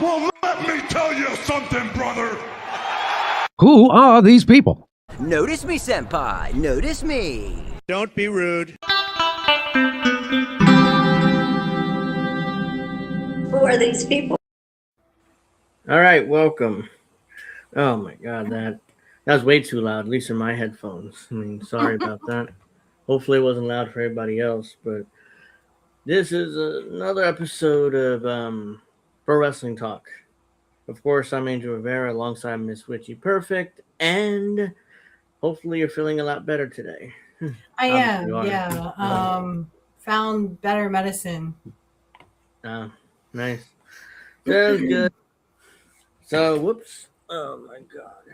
Well, let me tell you something, brother. Who are these people? Notice me, senpai. Notice me. Don't be rude. Who are these people? All right, welcome. Oh my God, that was way too loud, at least in my headphones. I mean, sorry about that. Hopefully it wasn't loud for everybody else, but this is another episode of Pro Wrestling Talk. Of course, I'm Angel Rivera alongside Mrs. Witchy Perfect, and hopefully you're feeling a lot better today. I am, yeah. Found better medicine. Oh, nice. Sounds good. So, whoops. Oh my God.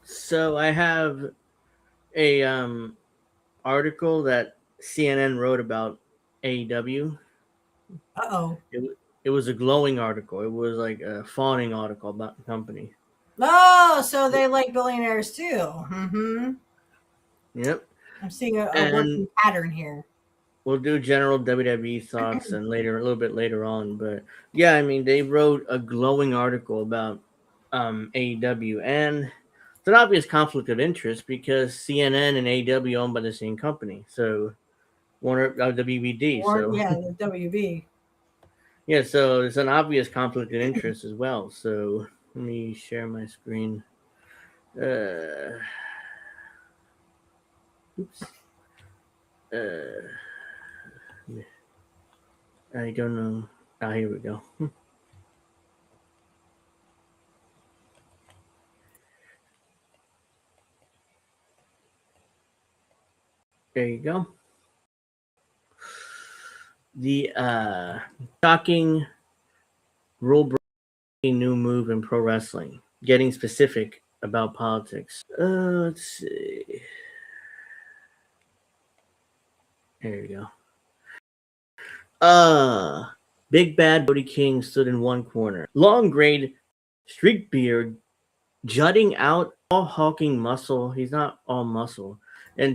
So I have a article that CNN wrote about AEW. Uh-oh. It was a glowing article. It was like a fawning article about the company. Oh, so they like billionaires too. Mm-hmm. Yep. I'm seeing a working pattern here. We'll do general WWE thoughts and a little bit later on. But yeah, I mean, they wrote a glowing article about AEW, and it's an obvious conflict of interest because CNN and AEW owned by the same company. So Warner WBD. The WB. Yeah, so it's an obvious conflict of interest as well. So let me share my screen. Oops. I don't know. Ah, here we go. There you go. The shocking rule-breaking new move in pro wrestling. Getting specific about politics. Let's see. There you go. Big bad Brody King stood in one corner. Long grade, streaked beard, jutting out, all hulking muscle. He's not all muscle. And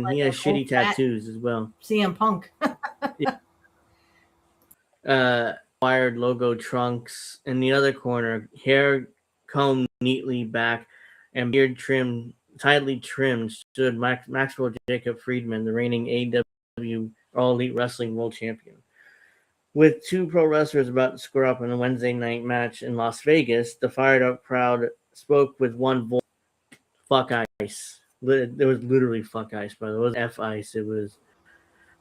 he has shitty tattoos as well. CM Punk. Wired logo trunks. In the other corner, hair combed neatly back and beard tightly trimmed, stood Maxwell Jacob Friedman, the reigning AEW All Elite Wrestling World Champion. With two pro wrestlers about to square up in a Wednesday night match in Las Vegas, the fired up crowd spoke with one voice: fuck ice. There was literally fuck ice, but it was F ice. It was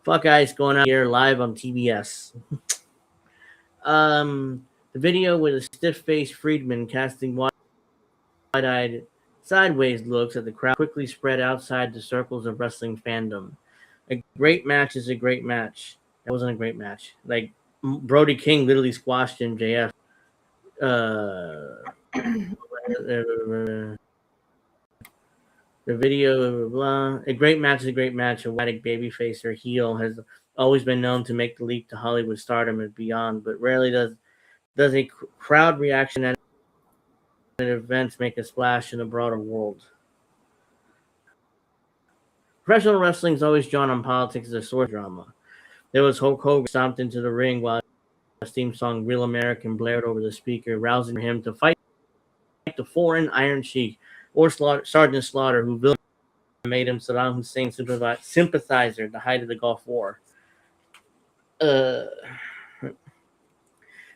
fuck ice going out here live on TBS. The video with a stiff-faced Friedman casting wide-eyed sideways looks at the crowd quickly spread outside the circles of wrestling fandom. A great match is a great match. That wasn't a great match. Like, Brody King literally squashed MJF. The video, blah. A great match is a great match. A erratic babyface or heel has always been known to make the leap to Hollywood stardom and beyond, but rarely does a crowd reaction at events make a splash in the broader world. Professional wrestling is always drawn on politics as a source drama. There was Hulk Hogan stomped into the ring while his theme song "Real American" blared over the speaker, rousing him to fight the foreign Iron Sheik or Sergeant Slaughter, who made him Saddam Hussein sympathizer at the height of the Gulf War. But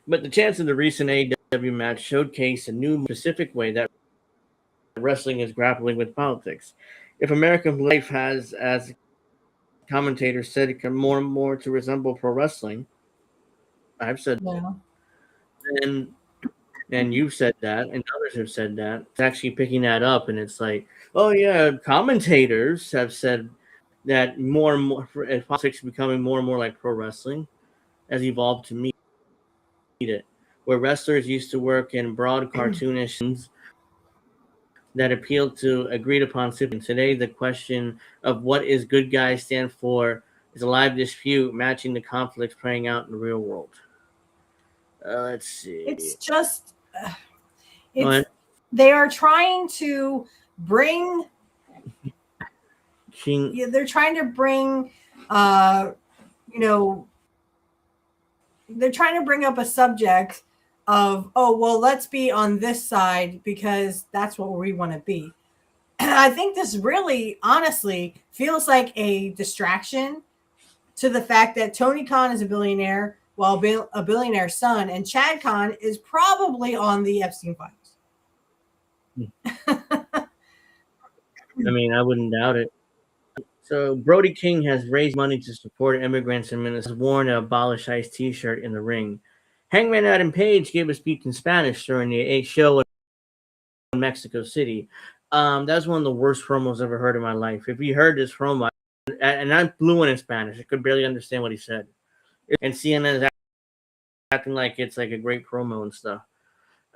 the chance of the recent AEW match showcased a new, specific way that wrestling is grappling with politics. If American life has, as commentators said, it come more and more to resemble pro wrestling, I've said that, and you've said that, and others have said that. It's actually picking that up, and it's like, oh yeah, commentators have said that more and more politics is becoming more and more like pro wrestling, has evolved to meet it, where wrestlers used to work in broad cartoonish that appealed to agreed upon citizens. Today, the question of what is good guys stand for is a live dispute matching the conflicts playing out in the real world. Let's see. It's just, they are trying to bring. They're trying to bring, they're trying to bring up a subject of, oh, well, let's be on this side because that's what we want to be. And I think this really, honestly, feels like a distraction to the fact that Tony Khan is a billionaire, while a billionaire's son, and Chad Khan is probably on the Epstein files. I mean, I wouldn't doubt it. So Brody King has raised money to support immigrants in Minnesota. Has worn an Abolish ICE T-shirt in the ring. Hangman Adam Page gave a speech in Spanish during the show in Mexico City. That's one of the worst promos I've ever heard in my life. If you heard this promo, and I'm fluent in Spanish, I could barely understand what he said. And CNN is acting like it's like a great promo and stuff.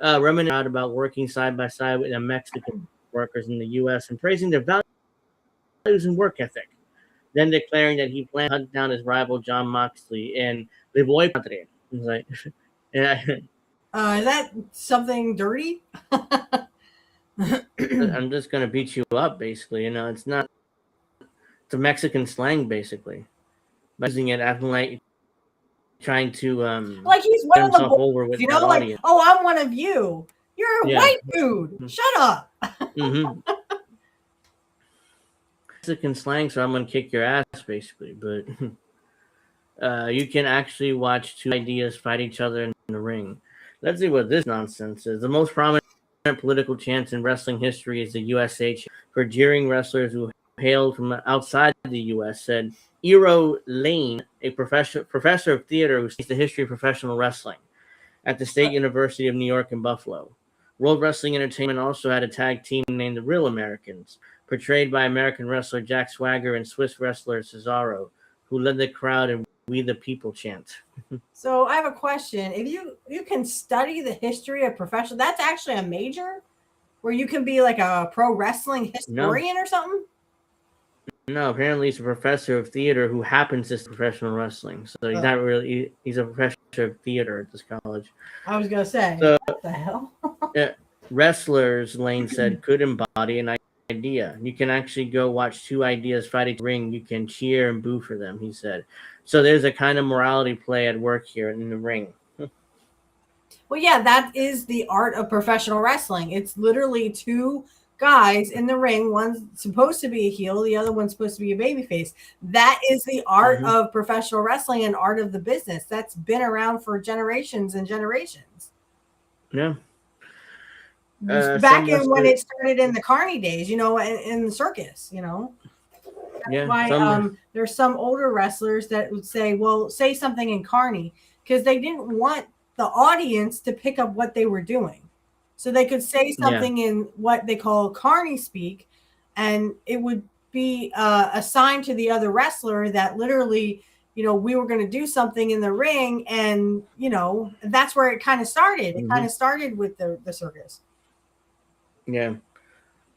Reminiscing about working side by side with the Mexican workers in the U.S. and praising their values and work ethic. Then declaring that he planned to hunt down his rival John Moxley and Le Voy Padre. He's like, yeah. Is that something dirty? I'm just gonna beat you up, basically. It's not. It's a Mexican slang, basically. Using it, acting like trying to like he's one of the boys, over with like, audience. oh, I'm one of you. You're a white dude. Shut up. Mm-hmm. Mexican slang, so I'm gonna kick your ass, basically. But you can actually watch two ideas fight each other in the ring. Let's see what this nonsense is. The most prominent political chants in wrestling history is the USA chant for jeering wrestlers who hailed from outside the U.S. said Eero Lane, a professor of theater who studies the history of professional wrestling at the State University of New York in Buffalo. World Wrestling Entertainment also had a tag team named the Real Americans, portrayed by American wrestler Jack Swagger and Swiss wrestler Cesaro, who led the crowd in We the People chant. So I have a question. If you can study the history of professional, that's actually a major where you can be like a pro wrestling historian or something? No, apparently he's a professor of theater who happens to study professional wrestling. So he's not really, he's a professor of theater at this college. I was going to say, so, what the hell? Wrestlers, Lane said, could embody an idea. You can actually go watch two ideas fight each ring. You can cheer and boo for them, he said. So there's a kind of morality play at work here in the ring. Well, yeah, that is the art of professional wrestling. It's literally two guys in the ring. One's supposed to be a heel, the other one's supposed to be a babyface. That is the art of professional wrestling and art of the business. That's been around for generations and generations. Yeah. Back in when it started in the carny days, in the circus, That's why there's some older wrestlers that would say, well, say something in carny, because they didn't want the audience to pick up what they were doing. So they could say something in what they call carny speak, and it would be assigned to the other wrestler that literally, we were going to do something in the ring. And, that's where it kind of started. It kind of started with the circus. Yeah.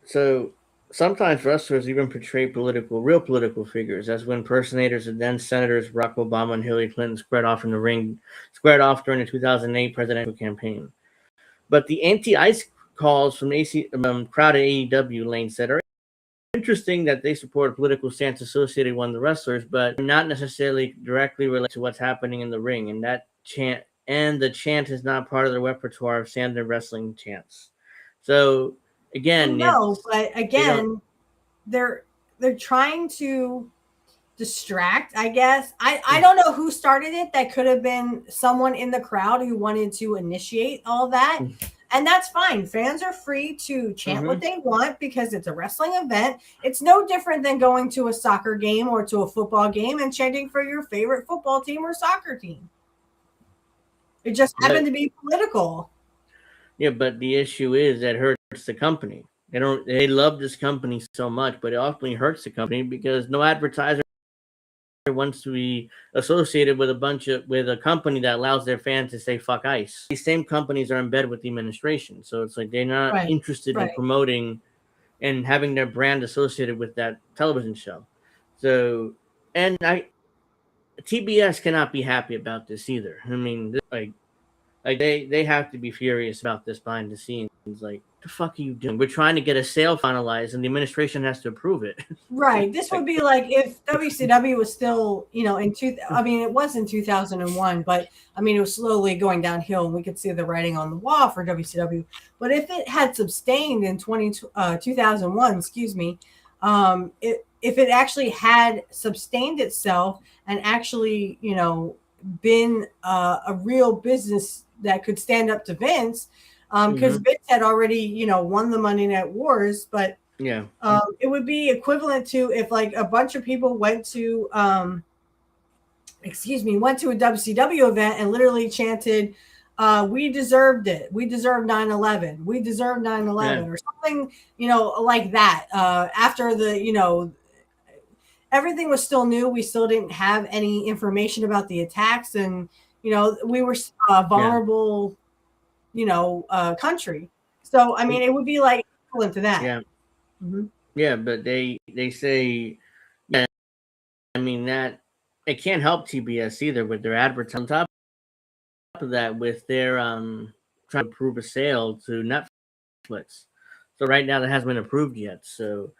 So sometimes wrestlers even portray real political figures, as when impersonators of then Senators Barack Obama and Hillary Clinton squared off during the 2008 presidential campaign. But the anti-ICE calls from crowd at AEW, Lane said, are interesting that they support a political stance associated with one of the wrestlers, but not necessarily directly related to what's happening in the ring. And the chant is not part of their repertoire of standard wrestling chants. So again, they're trying to distract, I guess. I don't know who started it. That could have been someone in the crowd who wanted to initiate all that. And that's fine. Fans are free to chant what they want because it's a wrestling event. It's no different than going to a soccer game or to a football game and chanting for your favorite football team or soccer team. It just happened to be political. Yeah, but the issue is that hurts the company. They love this company so much, but it ultimately hurts the company because no advertiser wants to be associated with a company that allows their fans to say fuck ICE. These same companies are in bed with the administration, so it's like they're not interested in promoting and having their brand associated with that television show. So, and TBS cannot be happy about this either. I mean, they have to be furious about this behind the scenes. Like, the fuck are you doing? We're trying to get a sale finalized, and the administration has to approve it. Right. This would be like if WCW was still, you know, it was in 2001, but I mean, it was slowly going downhill, and we could see the writing on the wall for WCW. But if it had sustained in 2001, excuse me, if it actually had sustained itself and actually, you know, been a real business that could stand up to Vince, because Vince had already, you know, won the Monday Night Wars, but yeah, it would be equivalent to if like a bunch of people went to a WCW event and literally chanted, we deserved it. We deserve 9/11. We deserve 9/11 or something, you know, like that. After the, you know, everything was still new. We still didn't have any information about the attacks, and, you know, we were vulnerable, you know, country. So, I mean, it would be like equivalent to that. Yeah. Mm-hmm. Yeah, but they say, yeah, I mean, that it can't help TBS either with their advertising. On top of that, with their trying to approve a sale to Netflix. So right now that hasn't been approved yet. So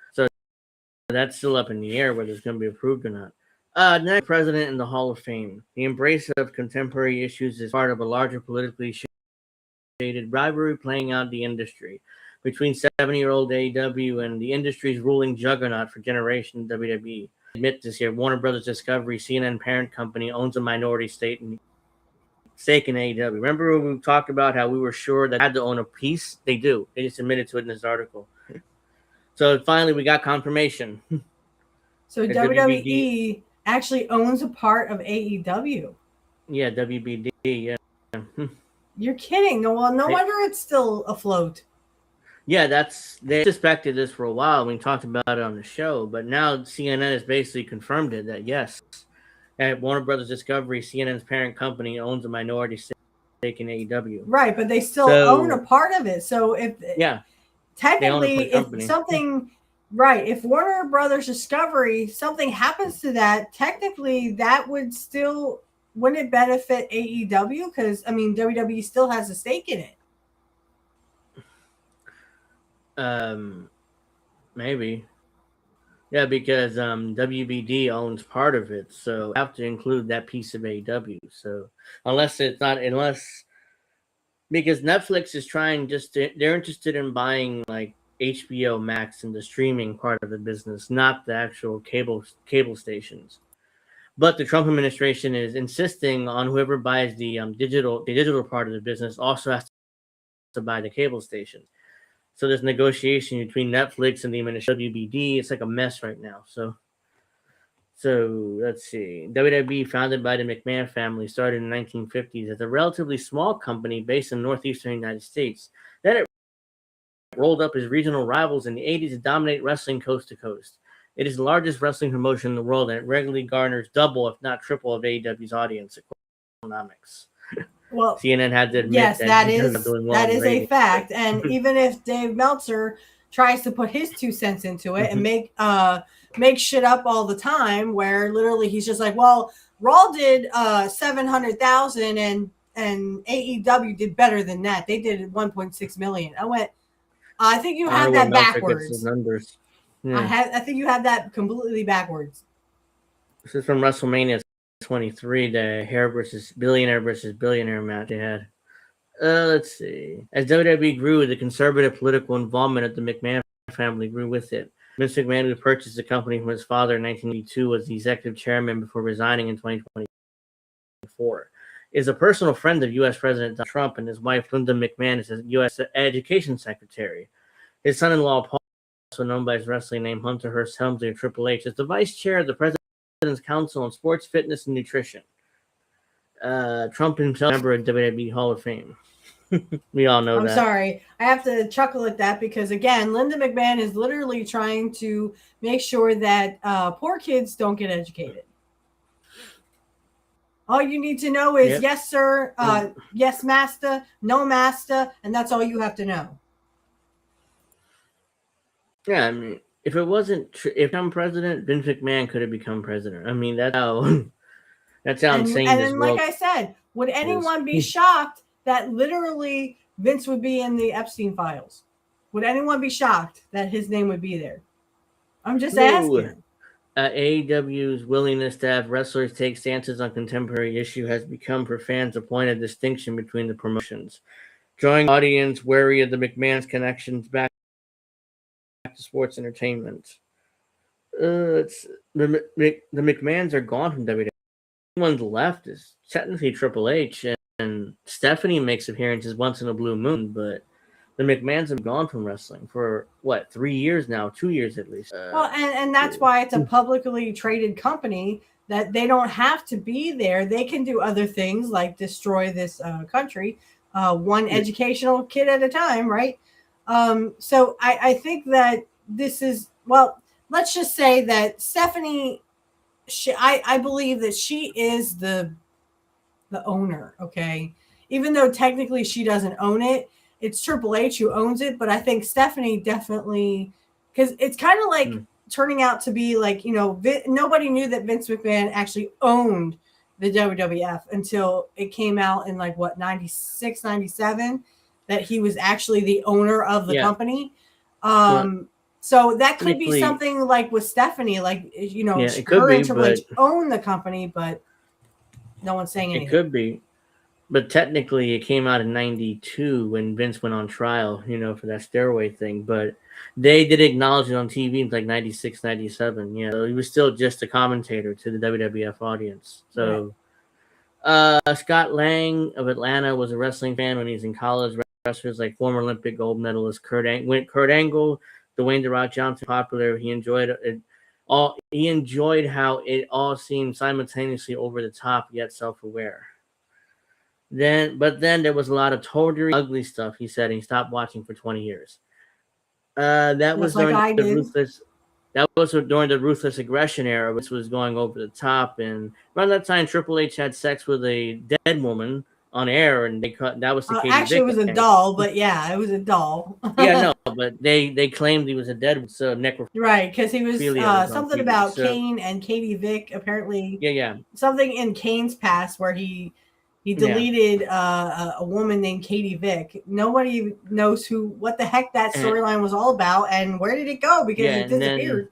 that's still up in the air whether it's going to be approved or not. Next president in the Hall of Fame. The embrace of contemporary issues is part of a larger politically shaded rivalry playing out the industry between 70-year-old AEW and the industry's ruling juggernaut for generations, WWE. Admit this here, Warner Brothers Discovery, CNN parent company, owns a minority stake in AEW. Remember when we talked about how we were sure that they had to own a piece? They do. They just admitted to it in this article. So finally, we got confirmation. So WWE actually owns a part of AEW. Yeah, WBD, yeah. You're kidding. No wonder it's still afloat. Yeah, they suspected this for a while. We talked about it on the show, but now CNN has basically confirmed it that yes, at Warner Brothers Discovery, CNN's parent company owns a minority stake in AEW. Right, but they still own a part of it. So if technically if something if Warner Brothers Discovery, something happens to that, technically that would still, wouldn't it benefit AEW? Because I mean WWE still has a stake in it. Maybe. Yeah, because WBD owns part of it, so I have to include that piece of AEW. So unless because Netflix is trying they're interested in buying like HBO Max and the streaming part of the business, not the actual cable stations. But the Trump administration is insisting on whoever buys the digital part of the business also has to buy the cable stations. So there's negotiation between Netflix and the administration WBD. It's like a mess right now. So let's see. WWE, founded by the McMahon family, started in the 1950s as a relatively small company based in northeastern United States. Then it rolled up as regional rivals in the 80s to dominate wrestling coast to coast. It is the largest wrestling promotion in the world, and it regularly garners double, if not triple, of AEW's audience economics. Well, CNN had to admit yes, that is a fact. And even if Dave Meltzer tries to put his 2 cents into it and make shit up all the time, where literally he's just like, well, Raw did 700,000 and AEW did better than that. They did 1.6 million. I went, I think you have that backwards. Numbers. Yeah. I think you have that completely backwards. This is from WrestleMania 23, the billionaire versus billionaire match they had. Let's see. As WWE grew, the conservative political involvement of the McMahon family grew with it. Vince McMahon, who purchased the company from his father in 1982, was the executive chairman before resigning in 2024. Is a personal friend of U.S. President Donald Trump, and his wife, Linda McMahon, is a U.S. Education Secretary. His son-in-law, Paul, also known by his wrestling name, Hunter Hearst Helmsley, or Triple H, is the vice chair of the President's Council on Sports, Fitness, and Nutrition. Trump himself is a member of WWE Hall of Fame. We all know that. I'm sorry. I have to chuckle at that because, again, Linda McMahon is literally trying to make sure that poor kids don't get educated. All you need to know is yes, sir, yes, master, no master, and that's all you have to know. Yeah, I mean, if it wasn't, if I'm president, Vince McMahon could have become president. I mean, that's how insane. And then, like I said, would anyone be shocked that literally Vince would be in the Epstein files? Would anyone be shocked that his name would be there? I'm just asking. AEW's willingness to have wrestlers take stances on contemporary issue has become for fans a point of distinction between the promotions, drawing audience wary of the McMahon's connections back to sports entertainment. It's the McMahons are gone from WWE. One's left is technically Triple H, and Stephanie makes appearances once in a blue moon, but the McMahons have gone from wrestling for what, 3 years now, 2 years at least. Well, and that's why it's a publicly traded company, that they don't have to be there. They can do other things like destroy this country, one educational kid at a time, right? So I think that this is, well, let's just say that Stephanie, I believe that she is the owner, okay? Even though technically she doesn't own it, it's Triple H who owns it, but I think Stephanie definitely, because it's kind of like turning out to be like, nobody knew that Vince McMahon actually owned the WWF until it came out in like, what, 96, 97, that he was actually the owner of the company. So that could be something like with Stephanie, like, her and Triple H own the company, but no one's saying anything. It could be. But technically, it came out in 92 when Vince went on trial, for that steroid thing. But they did acknowledge it on TV in like 96, 97. Yeah, so he was still just a commentator to the WWF audience. So Scott Lang of Atlanta was a wrestling fan when he was in college. Wrestlers like former Olympic gold medalist Kurt Angle, Dwayne "The Rock" Johnson, popular. He enjoyed it all. He enjoyed how it all seemed simultaneously over the top yet self-aware. Then there was a lot of totally ugly stuff, he said, and he stopped watching for 20 years. That was during the ruthless aggression era, which was going over the top. And around that time, Triple H had sex with a dead woman on air, and that was the Katie actually, Vick it was a doll, but yeah, it was a doll. Yeah, no, but they claimed he was a dead necrophilia. Right, because he was something about Kane and Katie Vick, apparently. Yeah. Something in Kane's past where he deleted a woman named Katie Vick. Nobody knows what the heck that storyline was all about, and where did it go, because it disappeared.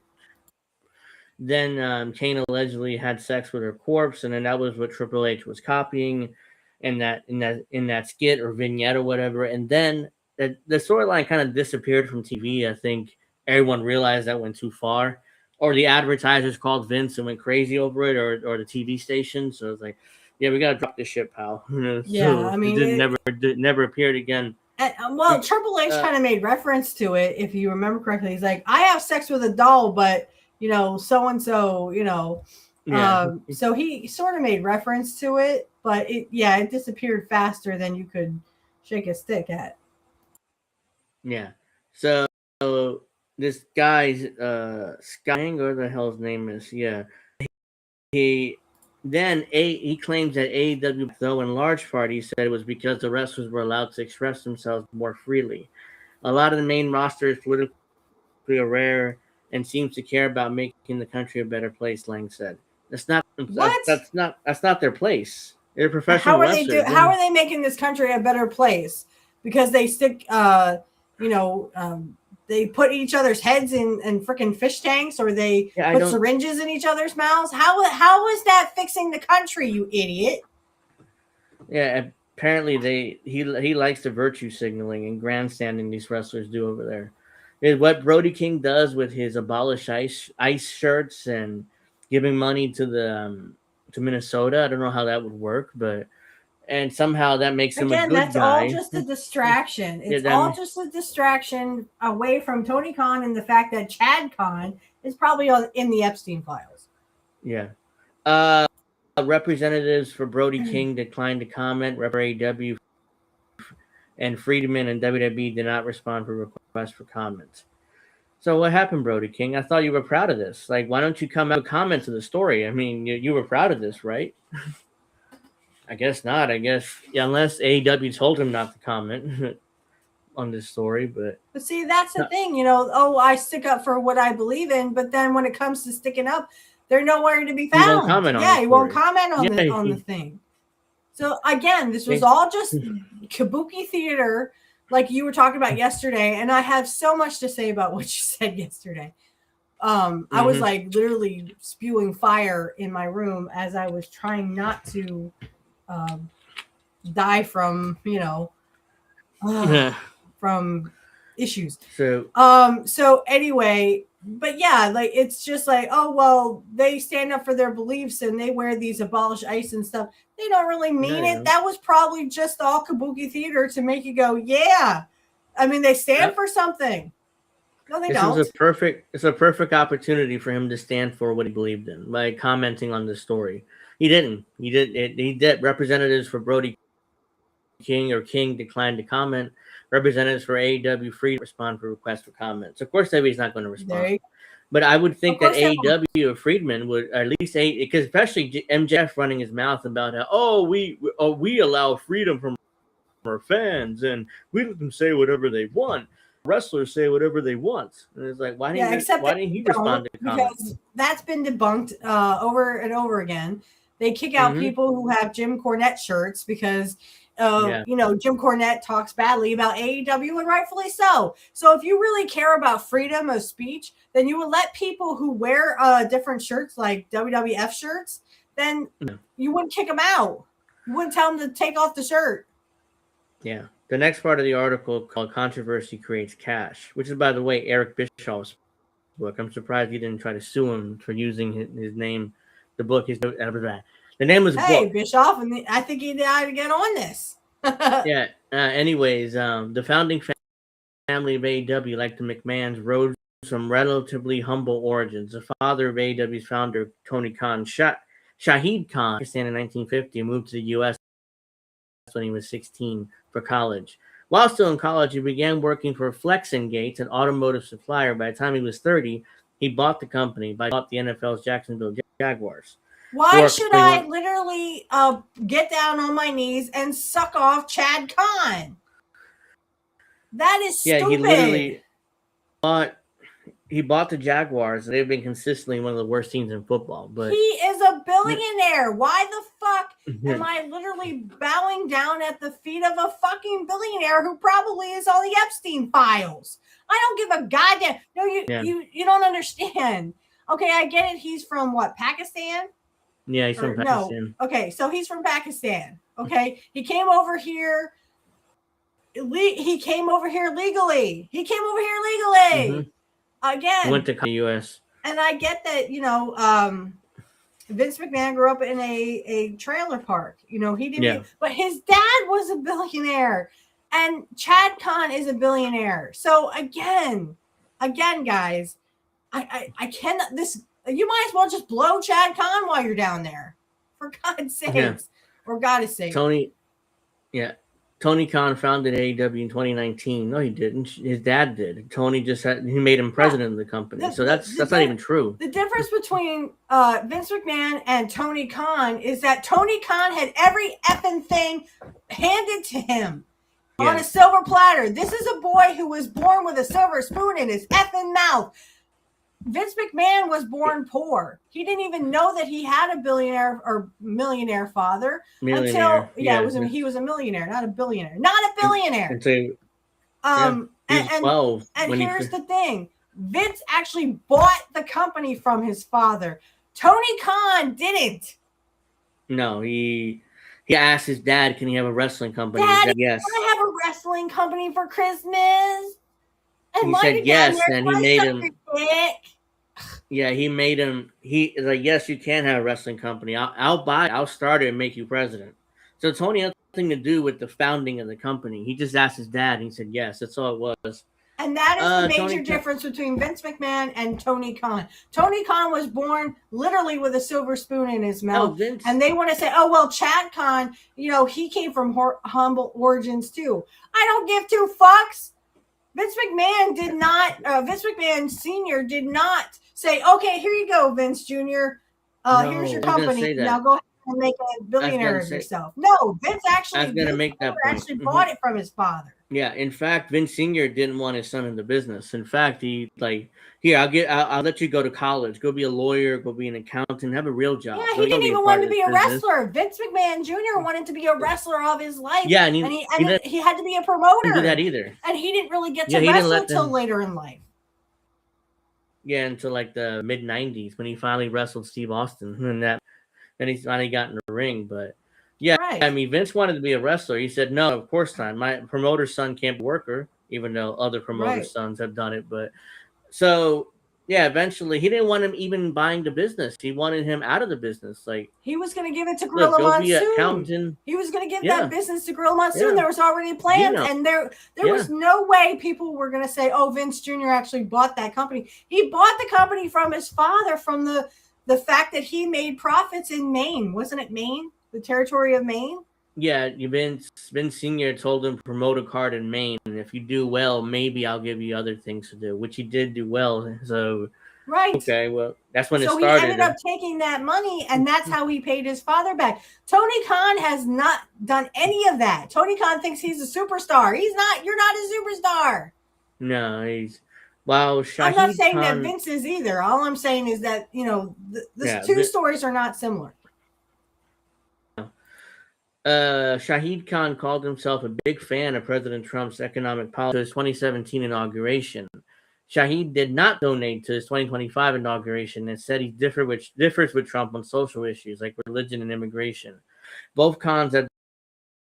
Then Kane allegedly had sex with her corpse, and then that was what Triple H was copying in that skit or vignette or whatever. And then the storyline kind of disappeared from TV. I think everyone realized that went too far, or the advertisers called Vince and went crazy over it, or the TV station. So it's like, yeah, we gotta drop this shit, pal. Yeah, I mean, it never appeared again. Triple H kind of made reference to it, if you remember correctly. He's like, I have sex with a doll, but so and so, so he sort of made reference to it, but it disappeared faster than you could shake a stick at. Yeah. So this guy's Scott, or the hell his name is, he claims that AEW, though in large part, he said it was because the wrestlers were allowed to express themselves more freely. A lot of the main roster is politically aware and seems to care about making the country a better place, Lang said. That's not their place. They're professional wrestlers. How are they making this country a better place? Because they stick they put each other's heads in freaking fish tanks, or they put syringes in each other's mouths. How is that fixing the country, you idiot? Yeah, apparently he likes the virtue signaling and grandstanding these wrestlers do over there. It's what Brody King does with his abolish ice shirts and giving money to Minnesota. I don't know how that would work, and somehow that makes him a good guy. That's all just a distraction. It's all just a distraction away from Tony Khan and the fact that Chad Khan is probably in the Epstein files. Yeah. Representatives for Brody King declined to comment. AEW and Friedman and WWE did not respond for requests for comments. So what happened, Brody King? I thought you were proud of this. Like, why don't you come out with comments of the story? I mean, you were proud of this, right? I guess not. Unless AEW told him not to comment on this story. But see, that's the thing, I stick up for what I believe in, but then when it comes to sticking up, they're nowhere to be found. He won't comment he won't comment on the thing. So again, this was all just kabuki theater like you were talking about yesterday, and I have so much to say about what you said yesterday. I was like literally spewing fire in my room as I was trying not to die from, from issues. So anyway, but yeah, like it's just like, oh well, they stand up for their beliefs and they wear these abolish ICE and stuff. They don't really mean it. That was probably just all kabuki theater to make you go, yeah. I mean, they stand for something. No, they don't. It's a perfect opportunity for him to stand for what he believed in by commenting on the story. He didn't. He did. Representatives for Brody King declined to comment. Representatives for AEW Freedom respond for requests for comments. Of course, he's not going to respond. But I would think that AEW or Friedman would at least because especially MJF running his mouth about how we allow freedom from our fans and we let them say whatever they want. Wrestlers say whatever they want, and it's like why didn't he respond to comments? Because that's been debunked over and over again. They kick out people who have Jim Cornette shirts because Jim Cornette talks badly about AEW, and rightfully so. So if you really care about freedom of speech, then you would let people who wear different shirts like WWF shirts, then you wouldn't kick them out. You wouldn't tell them to take off the shirt. Yeah. The next part of the article called Controversy Creates Cash, which is, by the way, Eric Bischoff's book. I'm surprised he didn't try to sue him for using his name. The book is the name was Hey, book. Bischoff, and I think he died to get on this. Yeah. Anyways, the founding family of AEW, like the McMahons, rose from relatively humble origins. The father of AEW's founder, Tony Khan, Shahid Khan, Pakistan in 1950, and moved to the U.S. when he was 16 for college. While still in college, he began working for Flex & Gates, an automotive supplier. By the time he was 30, he bought the company, bought the NFL's Jacksonville Jaguars. Why should I literally get down on my knees and suck off Chad Khan? That is stupid. Yeah, he literally bought the Jaguars. They've been consistently one of the worst teams in football. But he is a billionaire. Why the fuck am I literally bowing down at the feet of a fucking billionaire who probably is on the Epstein files? I don't give a goddamn. No, you don't understand. Okay, I get it. He's from what, Pakistan? Yeah, he's from Pakistan. No. Okay, so he's from Pakistan. Okay, he came over here. He came over here legally. Again, went to the U.S. And I get that, Vince McMahon grew up in a trailer park. He didn't, but his dad was a billionaire, and Chad Khan is a billionaire. So again, guys, I cannot. You might as well just blow Chad Khan while you're down there, for God's sakes, or God's sake. Tony Khan founded AEW in 2019. No, he didn't. His dad did. Tony he made him president of the company. So that's not even true. The difference between Vince McMahon and Tony Khan is that Tony Khan had every effing thing handed to him on a silver platter. This is a boy who was born with a silver spoon in his effing mouth. Vince McMahon was born poor. He didn't even know that he had a billionaire or millionaire father until he was a millionaire, not a billionaire. And 12. And here's the thing. Vince actually bought the company from his father. Tony Khan didn't. No, he asked his dad, can he have a wrestling company? Dad, yes. Can I have a wrestling company for Christmas? And he said yes, and he made him. Yeah, he made him. He is like, yes, you can have a wrestling company. I'll start it and make you president. So Tony had nothing to do with the founding of the company. He just asked his dad, and he said yes. That's all it was. And that is the major difference between Vince McMahon and Tony Khan. Tony Khan was born literally with a silver spoon in his mouth. And they want to say, oh, well, Chad Khan, he came from humble origins too. I don't give two fucks. Vince McMahon Sr. did not say, okay, here you go, Vince Jr. Here's your company. Now go ahead and make a billionaire of yourself. No, Vince actually bought it from his father. Yeah, in fact, Vince Senior didn't want his son in the business. In fact, he like, here, I'll let you go to college, go be a lawyer, go be an accountant, have a real Yeah, job. he Don't didn't be a even part want of to this be a business. wrestler. Vince McMahon Jr. wanted to be a wrestler of his life. Yeah, and he didn't had to be a do promoter. that either. And he didn't really get Yeah, to he didn't wrestle let until them. later in life. Yeah, until like the mid '90s when he finally wrestled Steve Austin, and he finally got in the ring. But yeah, Right. I mean, Vince wanted to be a wrestler. He said, "No, of course not. My promoter's son can't be a worker, even though other promoters' Right. sons have done it." But so yeah, eventually he didn't want him even buying the business. He wanted him out of the business. Like, He was going to give it to look, Gorilla go be an Monsoon. accountant. He was going to give that Yeah, business to Gorilla Monsoon. yeah, There was already you plans, know, and there yeah, was no way people were going to say, "Oh, Vince Jr. actually bought that company." He bought the company from his father, from the fact that he made profits in Maine. Wasn't it Maine? The territory of Maine? yeah. Vince Senior told him promote a card in Maine, and if you do well, maybe I'll give you other things to do, which he did do well. So Right. okay, well, that's when it So he ended up started. taking that money, and that's how he paid his father back. Tony Khan has not done any of that. Tony Khan thinks he's a superstar. He's not. You're not a superstar. No, he's well, I'm not Shahid saying that Khan. Vince is either. All I'm saying is that, the Yeah, two stories are not similar. Shahid Khan called himself a big fan of President Trump's economic policy to his 2017 inauguration. Shahid did not donate to his 2025 inauguration and said he differs with Trump on social issues like religion and immigration. Both Khans have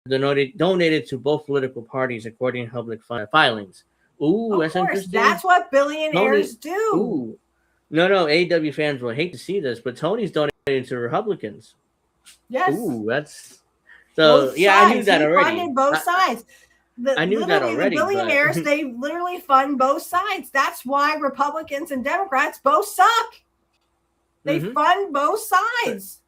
donated to both political parties according to public filings. Ooh, Of that's course, interesting. that's what billionaires do. Ooh. No, AEW fans will hate to see this, but Tony's donating to Republicans. Yes. Ooh, that's so. Both Yeah, sides. I knew that He already. funded both sides. I knew that already, the billionaires, but they literally fund both sides. That's why Republicans and Democrats both suck. They fund both sides.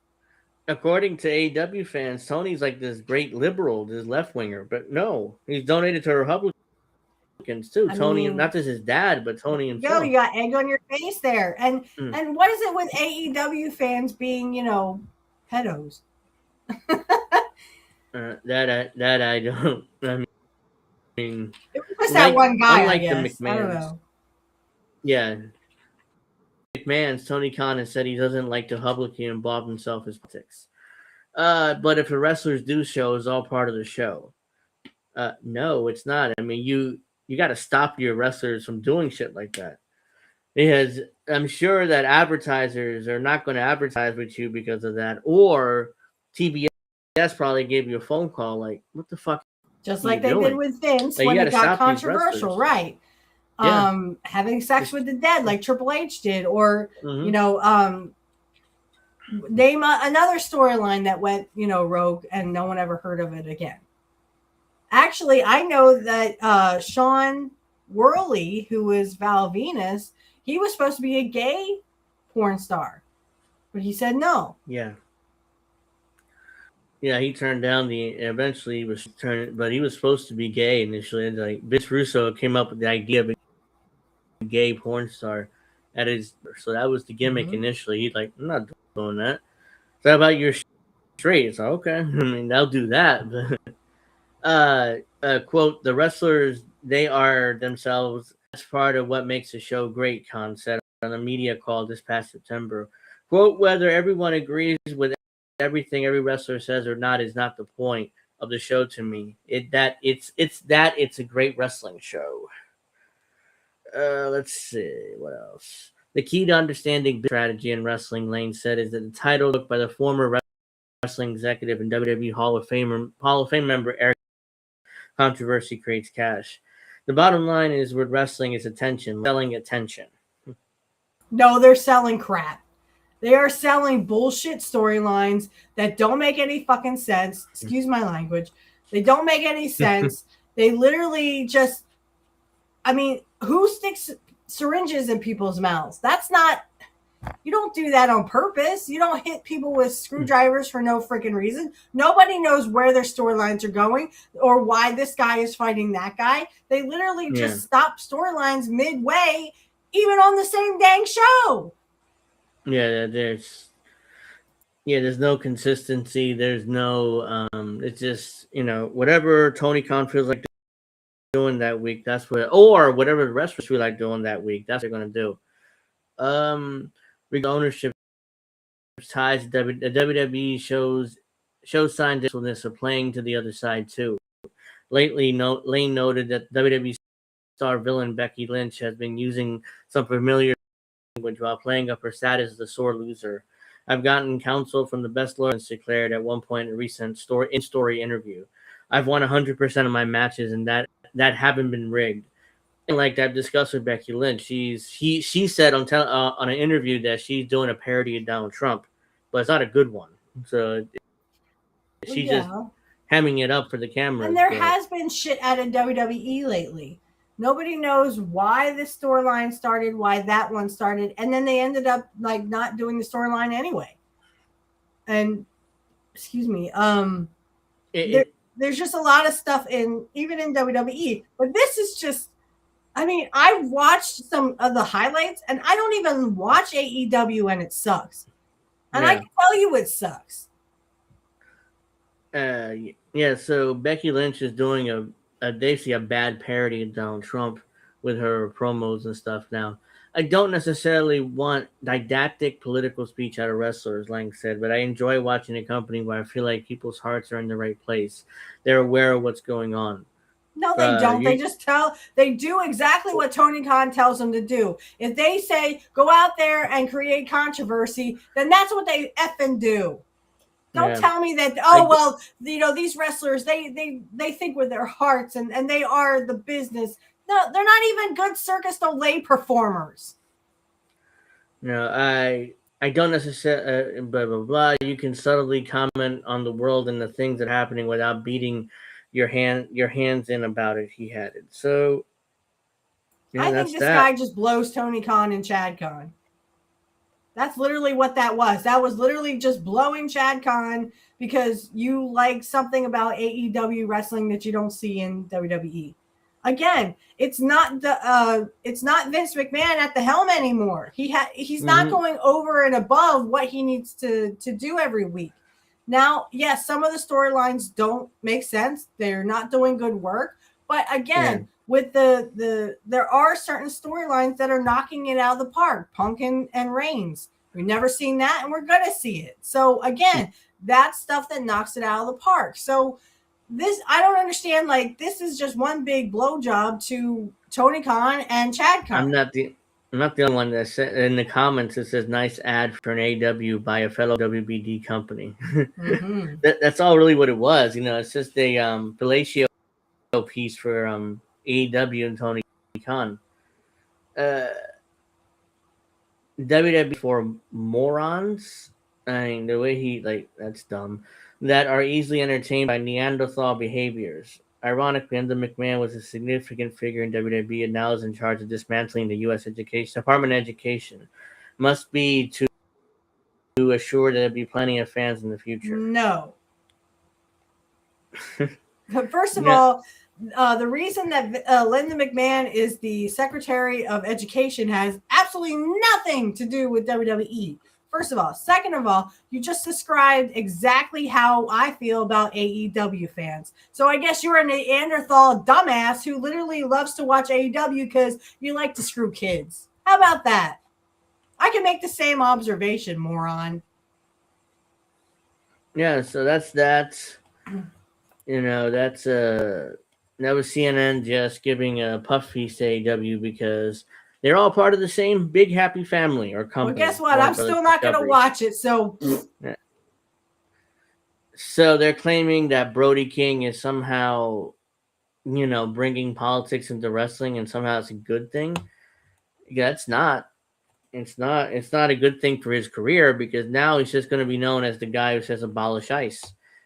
According to AEW fans, Tony's like this great liberal, this left winger, but no, he's donated to Republicans too. Tony, not just his dad, but Tony himself. You got egg on your face there. And what is it with AEW fans being, pedos? That I don't. I mean, it was that one guy. Unlike I guess. the McMahons, I don't know. Yeah, McMahon's Tony Khan has said he doesn't like to publicly involve himself in politics. But if the wrestlers do show, it's all part of the show. No, it's not. I mean, you got to stop your wrestlers from doing shit like that. Because I'm sure that advertisers are not going to advertise with you because of that. Or TBS probably gave you a phone call like, what the fuck? Just like they did with Vince when it got controversial, right? Yeah. Having sex with the dead like Triple H did. Or, name another storyline that went, rogue and no one ever heard of it again. Actually, I know that Sean Worley, who was Val Venus, he was supposed to be a gay porn star, but he said no. Yeah. Yeah, he turned down eventually he was turned, but he was supposed to be gay initially. Like Vince Russo came up with the idea of a gay porn star so that was the gimmick initially. He's like, I'm not doing that. So how about you're straight? It's like, okay. I mean, they'll do that, but quote, the wrestlers, they are themselves. That's part of what makes the show great, Khan said on a media call this past September. Quote, whether everyone agrees with everything every wrestler says or not is not the point of the show to me. It's a great wrestling show. Let's see, what else? The key to understanding strategy in wrestling, Lane said, is that the title book by the former wrestling executive and WWE Hall of Fame member Eric controversy creates cash. The bottom line is with wrestling is attention, selling attention. No, they're selling crap. They are selling bullshit storylines that don't make any fucking sense. Excuse my language. They don't make any sense. They literally just, I mean, who sticks syringes in people's mouths? That's not, you don't do that on purpose. You don't hit people with screwdrivers for no freaking reason. Nobody knows where their storylines are going or why this guy is fighting that guy. They literally just stop storylines midway, even on the same dang show. Yeah, there's no consistency. There's no, it's just, whatever Tony Khan feels like doing that week, that's what, or whatever the wrestlers feel like doing that week, that's what they're going to do. Ownership ties, the WWE shows signs of playing to the other side too. Lately, Lane noted that WWE star villain Becky Lynch has been using some familiar language while playing up her status as a sore loser. I've gotten counsel from the best lawyers, declared at one point in a recent story interview. I've won 100% of my matches, and that haven't been rigged. And like I've discussed with Becky Lynch, she said on an interview that she's doing a parody of Donald Trump, but it's not a good one. So she's just hamming it up for the camera. And there has been shit out of WWE lately. Nobody knows why this storyline started, why that one started, and then they ended up like not doing the storyline anyway. And excuse me, there's just a lot of stuff even in WWE, but this is just. I mean, I watched some of the highlights, and I don't even watch AEW, and it sucks. And I can tell you it sucks. So Becky Lynch is doing basically a bad parody of Donald Trump with her promos and stuff now. I don't necessarily want didactic political speech out of wrestlers, Lang said, but I enjoy watching a company where I feel like people's hearts are in the right place. They're aware of what's going on. No, they don't. They do exactly what Tony Khan tells them to do. If they say, go out there and create controversy, then that's what they effing do. Don't tell me that, these wrestlers, they think with their hearts and they are the business. No, they're not even good Circus du Soleil performers. No, I don't necessarily, blah, blah, blah. You can subtly comment on the world and the things that are happening without beating your hands in about it, he had it. So I think this guy just blows Tony Khan and Chad Khan. That's literally what that was. That was literally just blowing Chad Khan because you like something about AEW wrestling that you don't see in WWE. Again, it's not Vince McMahon at the helm anymore. He's not going over and above what he needs to do every week. Now, yes, some of the storylines don't make sense. They're not doing good work. But again, with there are certain storylines that are knocking it out of the park. Punk and Reigns. We've never seen that, and we're going to see it. So again, that's stuff that knocks it out of the park. So I don't understand. Like, this is just one big blowjob to Tony Khan and Chad Khan. I'm not the only one that said in the comments. It says nice ad for an AEW by a fellow WBD company. Mm-hmm. That's all really what it was. It's just a fellatio piece for AEW and Tony Khan. WWE for morons. I mean, the way that's dumb. That are easily entertained by Neanderthal behaviors. Ironically, Linda McMahon was a significant figure in WWE and now is in charge of dismantling the U.S. Department of Education. Must be to assure that there'll be plenty of fans in the future. No. But first of all, the reason that Linda McMahon is the Secretary of Education has absolutely nothing to do with WWE. First of all. Second of all, you just described exactly how I feel about AEW fans. So I guess you're a Neanderthal dumbass who literally loves to watch AEW because you like to screw kids. How about that? I can make the same observation, moron. Yeah, so that's that. That was CNN just giving a puff piece to AEW because they're all part of the same big happy family or company. Well, guess what? I'm still not going to watch it. So, so they're claiming that Brody King is somehow, bringing politics into wrestling, and somehow it's a good thing. Yeah, it's not. It's not a good thing for his career because now he's just going to be known as the guy who says abolish ICE,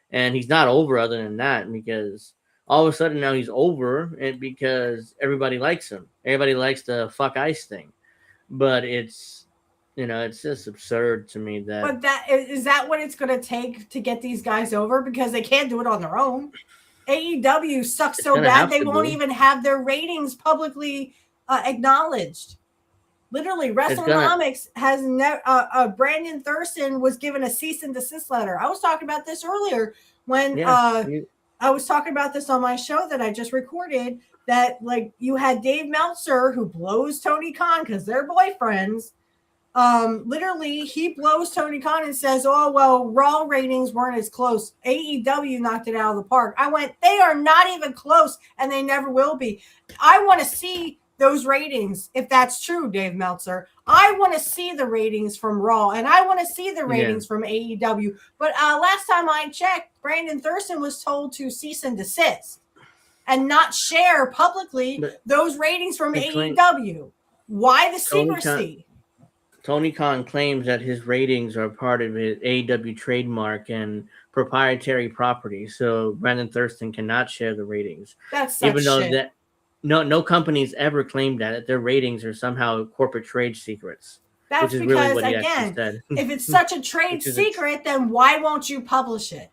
and he's not over other than that because. All of a sudden now he's over it because everybody likes him. Everybody likes the fuck ICE thing. But it's just absurd to me that. But is that what it's going to take to get these guys over? Because they can't do it on their own. AEW sucks so bad they won't even have their ratings publicly acknowledged. Literally, WrestleNomics has Brandon Thurston was given a cease and desist letter. I was talking about this earlier when I was talking about this on my show that I just recorded. that like you had Dave Meltzer who blows Tony Khan because they're boyfriends. Literally he blows Tony Khan and says, oh, well, Raw ratings weren't as close. AEW knocked it out of the park. I went, they are not even close and they never will be. I want to see those ratings. If that's true, Dave Meltzer, I want to see the ratings from Raw and I want to see the ratings from AEW. But last time I checked, Brandon Thurston was told to cease and desist and not share publicly those ratings from AEW. Why the secrecy? Tony Khan claims that his ratings are part of his AEW trademark and proprietary property, so Brandon Thurston cannot share the ratings. That's such even though shit. that no company's ever claimed that their ratings are somehow corporate trade secrets. That's which is because really what he again, said. if it's such a trade secret, then why won't you publish it?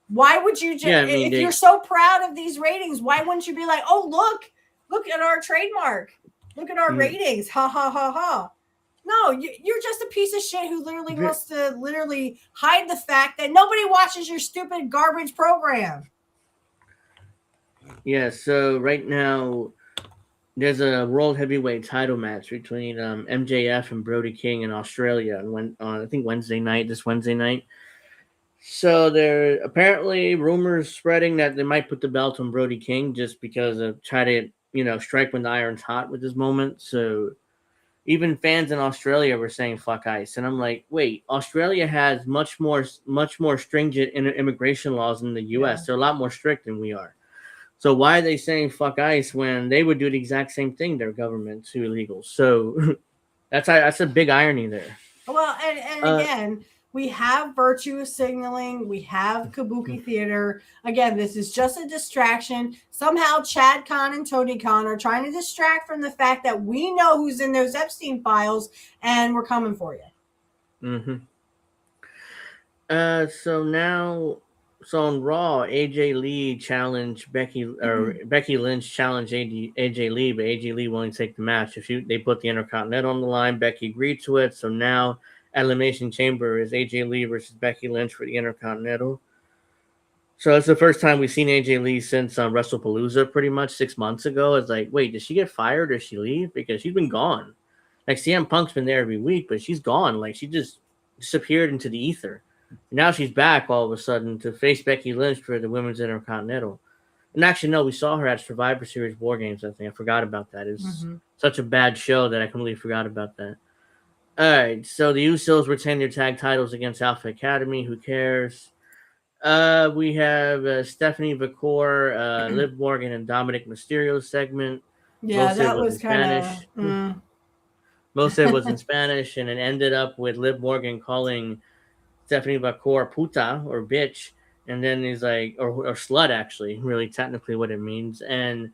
Why would you just? If you're so proud of these ratings, why wouldn't you be like, oh look at our trademark, look at our ratings, ha ha ha ha. No, you're just a piece of shit who literally wants to literally hide the fact that nobody watches your stupid garbage program. Yeah, so right now there's a World Heavyweight title match between MJF and Brody King in Australia on I think this Wednesday night. So there apparently rumors spreading that they might put the belt on Brody King just because of try to strike when the iron's hot with this moment. So even fans in Australia were saying fuck ICE. And I'm like, wait, Australia has much more stringent immigration laws than the US. Yeah. They're a lot more strict than we are. So why are they saying fuck ICE when they would do the exact same thing, their government, to illegals? So that's a big irony there. Well, and again, we have virtue signaling. We have Kabuki theater. Again, this is just a distraction. Somehow Chad Khan and Tony Khan are trying to distract from the fact that we know who's in those Epstein files and we're coming for you. So on Raw, AJ Lee challenged Becky Lynch challenged AJ Lee, but AJ Lee won't take the match. They put the Intercontinental on the line, Becky agreed to it. So now Elimination Chamber is AJ Lee versus Becky Lynch for the Intercontinental. So it's the first time we've seen AJ Lee since WrestlePalooza, pretty much 6 months ago. It's like, wait, did she get fired or did she leave? Because she's been gone. Like CM Punk's been there every week, but she's gone. Like she just disappeared into the ether. Now she's back all of a sudden to face Becky Lynch for the Women's Intercontinental. And actually, no, we saw her at Survivor Series War Games, I think. I forgot about that. It's such a bad show that I completely forgot about that. All right, so the Usos retain their tag titles against Alpha Academy. Who cares? We have Stephanie Vicor, Liv Morgan, and Dominic Mysterio segment. Yeah, that was kind of... Most of it was in Spanish, and it ended up with Liv Morgan calling Stephanie Vicor puta or bitch, and then he's like, or slut, actually, really technically what it means. And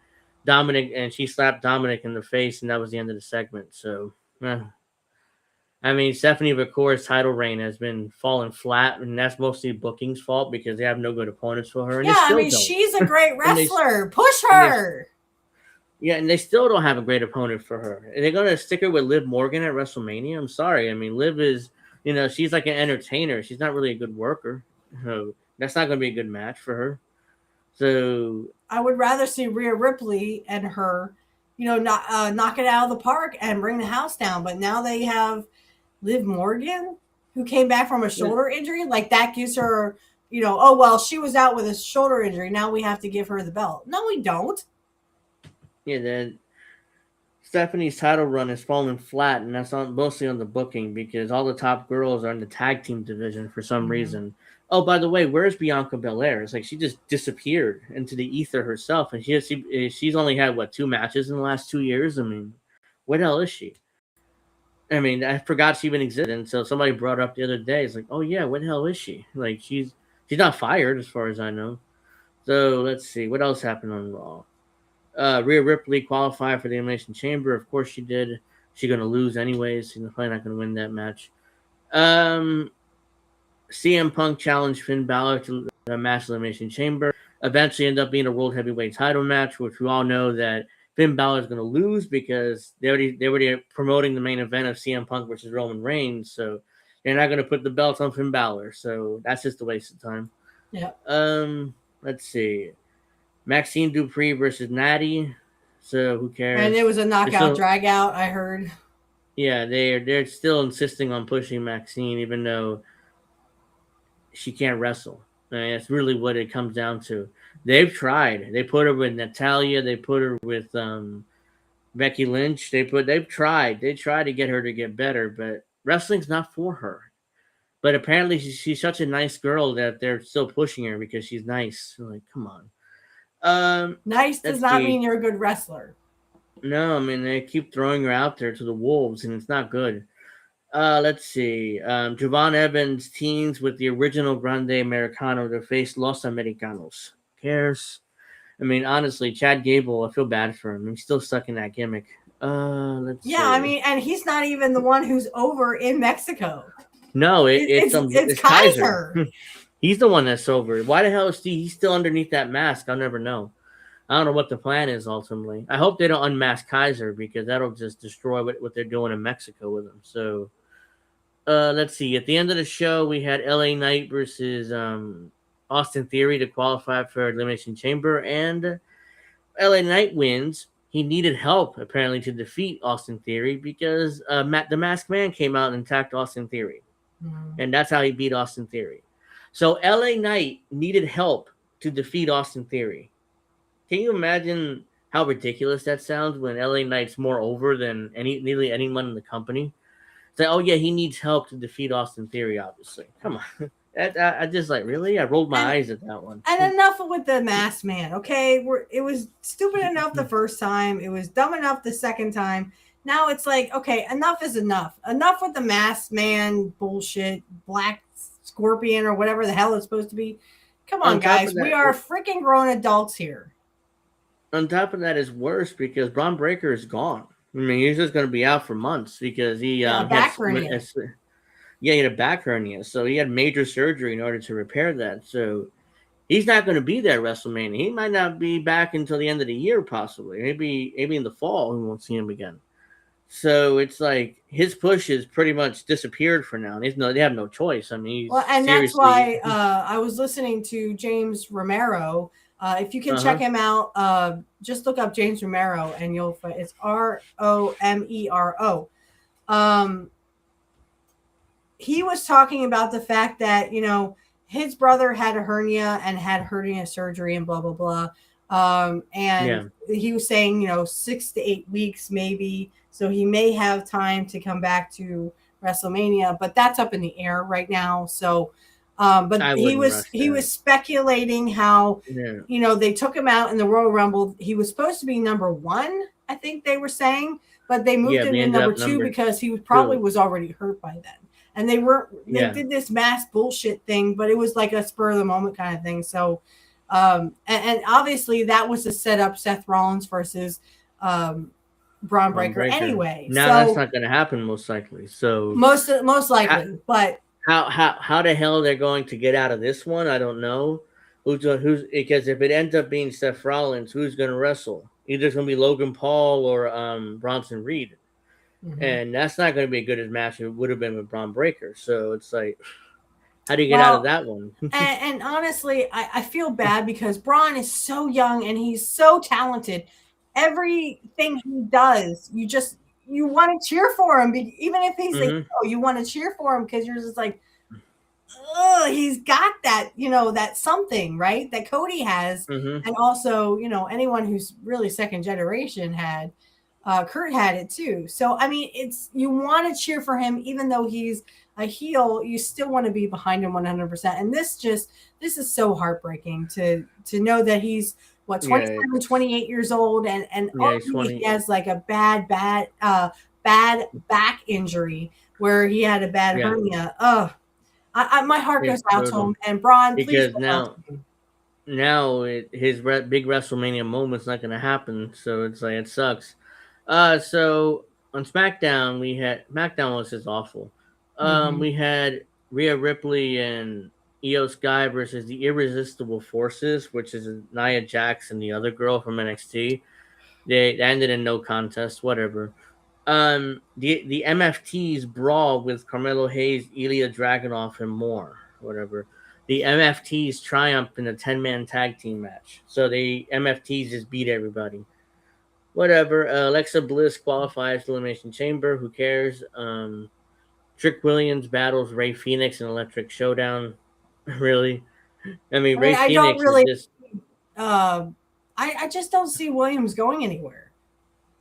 she slapped Dominic in the face, and that was the end of the segment. So, I mean, Stephanie Vicor's title reign has been falling flat, and that's mostly booking's fault because they have no good opponents for her. And yeah, I mean, she's a great wrestler. Push her. And they still don't have a great opponent for her. And they're going to stick her with Liv Morgan at WrestleMania? I'm sorry. I mean, Liv is, she's like an entertainer. She's not really a good worker. So that's not going to be a good match for her. So I would rather see Rhea Ripley and her, knock it out of the park and bring the house down. But now they have Liv Morgan, who came back from a shoulder injury. Like that gives her, oh, well, she was out with a shoulder injury. Now we have to give her the belt. No, we don't. Yeah, then Stephanie's title run has fallen flat, and that's mostly on the booking because all the top girls are in the tag team division for some reason. Oh, by the way, where's Bianca Belair? It's like she just disappeared into the ether herself, and she's only had 2 matches in the last 2 years. I mean, where the hell is she? I mean, I forgot she even existed, and so somebody brought her up the other day. It's like, oh yeah, where the hell is she? Like she's not fired as far as I know. So let's see what else happened on Raw. Rhea Ripley qualified for the Elimination Chamber. Of course she did. She's going to lose anyways. She's probably not going to win that match. CM Punk challenged Finn Balor to the match Elimination Chamber. Eventually ended up being a World Heavyweight title match, which we all know that Finn Balor is going to lose because they already promoting the main event of CM Punk versus Roman Reigns. So they're not going to put the belt on Finn Balor. So that's just a waste of time. Yeah. Let's see. Maxine Dupree versus Natty. So who cares? And it was a knockout drag out, I heard. Yeah, they're still insisting on pushing Maxine, even though she can't wrestle. I mean, that's really what it comes down to. They've tried. They put her with Natalia. They put her with Becky Lynch. They've tried. They tried to get her to get better, but wrestling's not for her. But apparently she's such a nice girl that they're still pushing her because she's nice. So like, come on. Nice does not mean you're a good wrestler. No, I mean they keep throwing her out there to the wolves, and it's not good. Let's see. Javon Evans teams with the original Grande Americano to face Los Americanos. Who cares? I mean, honestly, Chad Gable, I feel bad for him. He's still stuck in that gimmick. Let's see. I mean, and he's not even the one who's over in Mexico. No, it's Kaiser. He's the one that's over. Why the hell is he still underneath that mask? I'll never know. I don't know what the plan is ultimately. I hope they don't unmask Kaiser because that'll just destroy what they're doing in Mexico with him. So, let's see. At the end of the show, we had LA Knight versus Austin Theory to qualify for Elimination Chamber, and LA Knight wins. He needed help, apparently, to defeat Austin Theory because the Masked Man came out and attacked Austin Theory. Mm-hmm. And that's how he beat Austin Theory. So LA Knight needed help to defeat Austin Theory. Can you imagine how ridiculous that sounds when LA Knight's more over than nearly anyone in the company? It's like, oh yeah, he needs help to defeat Austin Theory, obviously. Come on. I just like, really? I rolled my eyes at that one. And enough with the Masked Man, okay? It was stupid enough the first time. It was dumb enough the second time. Now it's like, okay, enough is enough. Enough with the Masked Man bullshit, Black Scorpion or whatever the hell it's supposed to be. Come on, guys. We are freaking grown adults here. On top of that, it's worse because Braun Breaker is gone. I mean, he's just going to be out for months because he back hernia. Yeah, he had a back hernia, so he had major surgery in order to repair that. So he's not going to be there at WrestleMania. He might not be back until the end of the year, possibly. Maybe in the fall we won't see him again. So it's like his push is pretty much disappeared for now. They have no choice. I mean, that's why I was listening to James Romero. If you can check him out, just look up James Romero and you'll find it's Romero. He was talking about the fact that, his brother had a hernia and had hernia surgery and blah, blah, blah. He was saying, 6 to 8 weeks maybe. So he may have time to come back to WrestleMania, but that's up in the air right now. So, but he was speculating how, they took him out in the Royal Rumble. He was supposed to be number 1, I think they were saying, but they moved him to number 2 because he was already hurt by then. And they did this mass bullshit thing, but it was like a spur of the moment kind of thing. So, and obviously that was to set up Seth Rollins versus Braun Breaker anyway. Now that's not going to happen most likely. So most likely, but how the hell they're going to get out of this one, I don't know. Who's because if it ends up being Seth Rollins, who's going to wrestle? Either it's going to be Logan Paul or Bronson Reed. Mm-hmm. And that's not going to be as good as match it would have been with Braun Breaker. So it's like, how do you get out of that one? and honestly, I feel bad because Braun is so young and he's so talented. Everything he does, you want to cheer for him, even if he's like, you want to cheer for him because you're just like, oh, he's got that, that something, right? That Cody has, and also, anyone who's really second generation had. Kurt had it too. So, I mean, you want to cheer for him, even though he's a heel, you still want to be behind him 100%. And this is so heartbreaking to know that he's 27, 28 years old and he has like a bad back injury where he had a bad hernia. Oh, my heart goes out to him. And Braun, because now his big WrestleMania moment's not going to happen. So it's like, it sucks. So on SmackDown, SmackDown was just awful. We had Rhea Ripley and Io Sky versus the Irresistible Forces, which is Nia Jax and the other girl from NXT. They ended in no contest, whatever. The MFTs brawl with Carmelo Hayes, Ilya Dragunov, and more, whatever. the MFTs triumphed in a 10-man tag team match. So the MFTs just beat everybody. Whatever. Alexa Bliss qualifies for Elimination Chamber. Who cares? Trick Williams battles Ray Phoenix in Electric Showdown. Really? I mean, Ray I don't Phoenix really. is just. I just don't see Williams going anywhere.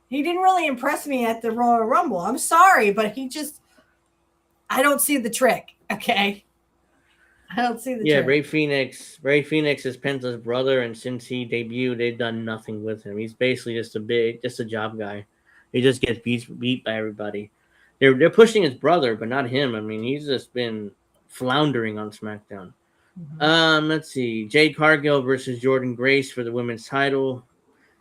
He didn't really impress me at the Royal Rumble. I'm sorry, but I don't see the trick. Okay. I don't see the trick. Ray Phoenix is Penta's brother, and since he debuted, they've done nothing with him. He's basically just a job guy. He just gets beat by everybody. They're pushing his brother, but not him. I mean, he's just been floundering on SmackDown. Let's see. Jade Cargill versus Jordan Grace for the women's title.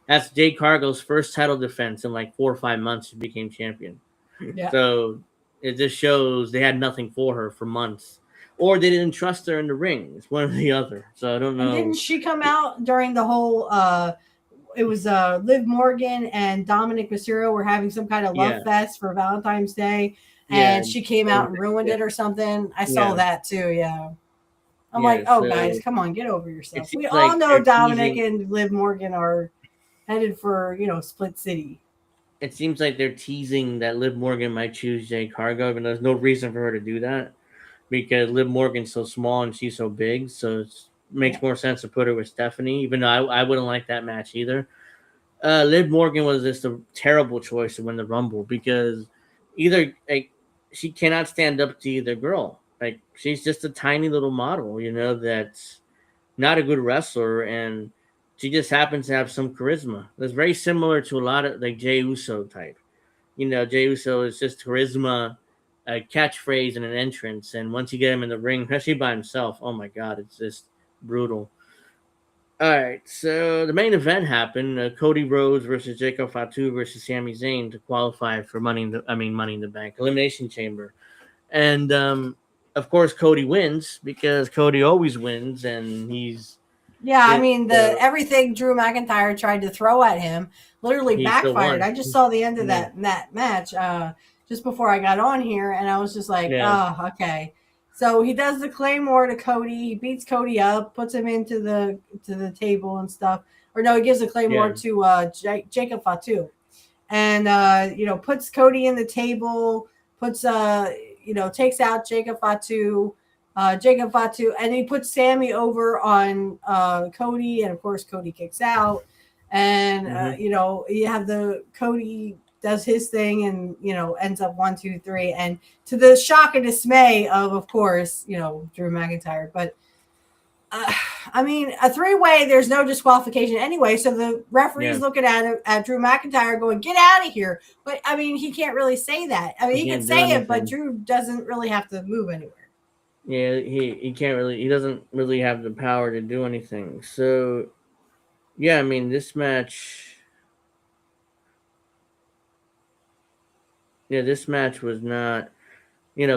That's Jade Cargill's first title defense in like 4 or 5 months. She became champion. Yeah. So it just shows they had nothing for her for months, or they didn't trust her in the ring. It's one or the other. So I don't know. And didn't she come out during the whole? It was Liv Morgan and Dominic Mysterio were having some kind of love fest for Valentine's Day, and she came out and ruined it or something. I saw that too. Yeah. I'm like, oh, guys, come on, get over yourself. We all know Dominic and Liv Morgan are headed for, Split City. It seems like they're teasing that Liv Morgan might choose Jade Cargill, and there's no reason for her to do that because Liv Morgan's so small and she's so big, so it makes more sense to put her with Stephanie, even though I wouldn't like that match either. Liv Morgan was just a terrible choice to win the Rumble because either she cannot stand up to either girl. Like, she's just a tiny little model, that's not a good wrestler, and she just happens to have some charisma. It's very similar to a lot of, like, Jey Uso type. Jey Uso is just charisma, a catchphrase, and an entrance, and once you get him in the ring, especially by himself, oh my God, it's just brutal. All right, so the main event happened. Cody Rhodes versus Jacob Fatu versus Sami Zayn to qualify for Money in the Bank, Elimination Chamber. And, of course, Cody wins because Cody always wins, and he's everything Drew McIntyre tried to throw at him literally backfired. I just saw the end of that match just before I got on here, and I was just like, oh, okay. So he does the Claymore to Cody. He beats Cody up, puts him into the table and stuff. Or no, he gives the Claymore to Jacob Fatu, and puts Cody in the table. Puts takes out Jacob Fatu, and he puts Sammy over on Cody, and of course Cody kicks out, and you have the Cody does his thing and ends up 1, 2, 3, and to the shock and dismay of course Drew McIntyre. But I mean, a 3-way, there's no disqualification anyway. So the referee's looking at Drew McIntyre going, get out of here. But I mean, he can't really say that. I mean, he can say it, but Drew doesn't really have to move anywhere. Yeah, he can't really, he doesn't really have the power to do anything. So, yeah, I mean, this match was not,